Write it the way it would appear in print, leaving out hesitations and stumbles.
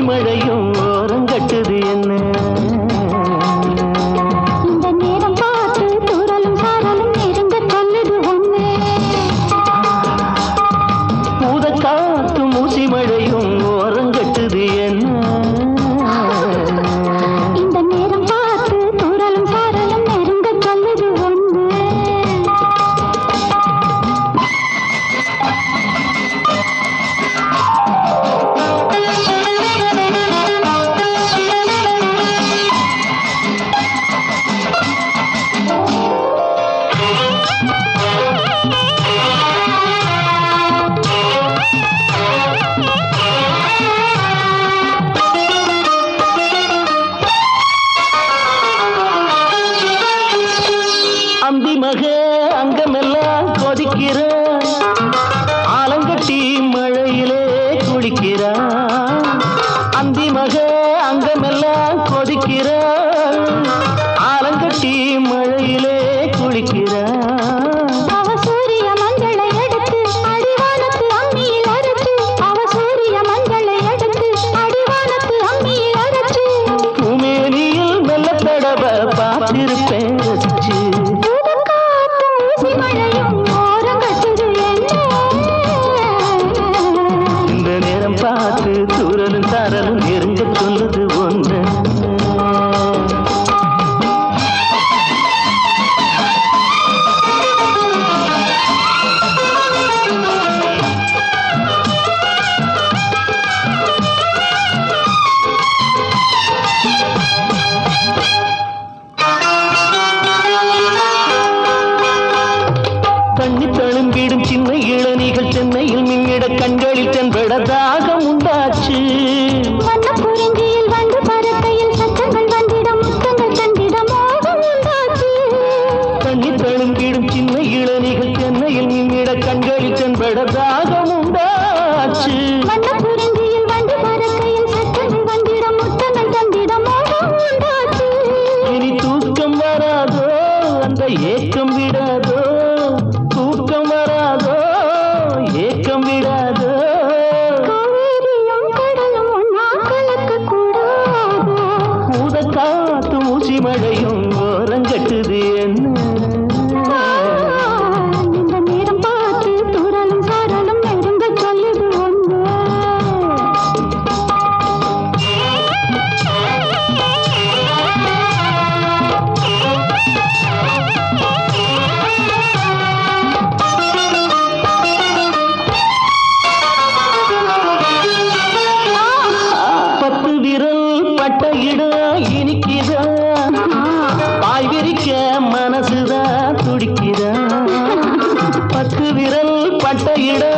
மழையும் ஓரங்கட்டுது என்ன இந்த நேரம் பார்த்து தூரலும் சாரலும் நெருங்க சொல்லுது ஒண்ணு ஊதக்காத்து மூசி மழையும் ஓரங்கட்டுது என்ன இந்த நேரம் பார்த்து தூரலும் சாரலும் நெருங்க சொல்லுது ஒண்ணு அந்தி மக அங்கமெல்லாம் கொதிக்கிற ஆலங்கட்டி மழையிலே குளிக்கிற அந்தி மக அங்கமெல்லாம் கொதிக்கிற ஆலங்கட்டி மழையிலே குளிக்கிற அவ சூரிய மஞ்சளை எடுத்து அடிவானத்து அம்மியில் அரைச்சு அவ சூரிய மஞ்சளை எடுத்து அடிவானத்து அம்மியில் அரைச்சு உமேனியில் மெல்ல தடவ பார்த்திருப்பேன் ரசிச்சு இந்த நேரம் பார்த்து தூரலும் தாரலும் நெருங்க சொல்லுது ஒன்று தண்ணி தழும்பிடும் சின்ன இளநீகள் சென்னையில் மின்னிட கண்களில் தென்பட தாகம் உண்டாச்சு குறிஞ்சியில் வந்து பறக்கையில் சத்தங்கள் வந்திட முத்தங்கள் தந்திட மோகம் உண்டாச்சு தண்ணி தழும்பிடும் சின்ன இளநீகள் சென்னையில் மின்னிட கண்களில் தென்பட தாகம் உண்டாச்சு குறிஞ்சியில் வந்து பறக்கையில் சத்தங்கள் வந்திட முத்தங்கள் தந்திட மோகம் உண்டாச்சு இனி தூக்கம் வராதோ அந்த ஏக்கம் விடாதோ தூக்கம் வராதோ ஏக்கம் விடாதோ காவேரியும் கடலும் ஒன்னா கலக்க கூடாதோ ஊதக்காத்து ஊசி மழையும் ஓரங்கட்டுது என்ன இந்த நேரம் பார்த்து தூரலும் சாரலும் நெருங்க சொல்லுது ஒண்ணு பத்து விரல் பட்ட இடம் இனிக்குதா பாய் விரிக்க மனசுதான் துடிக்குதா பத்து விரல் பட்ட இடம்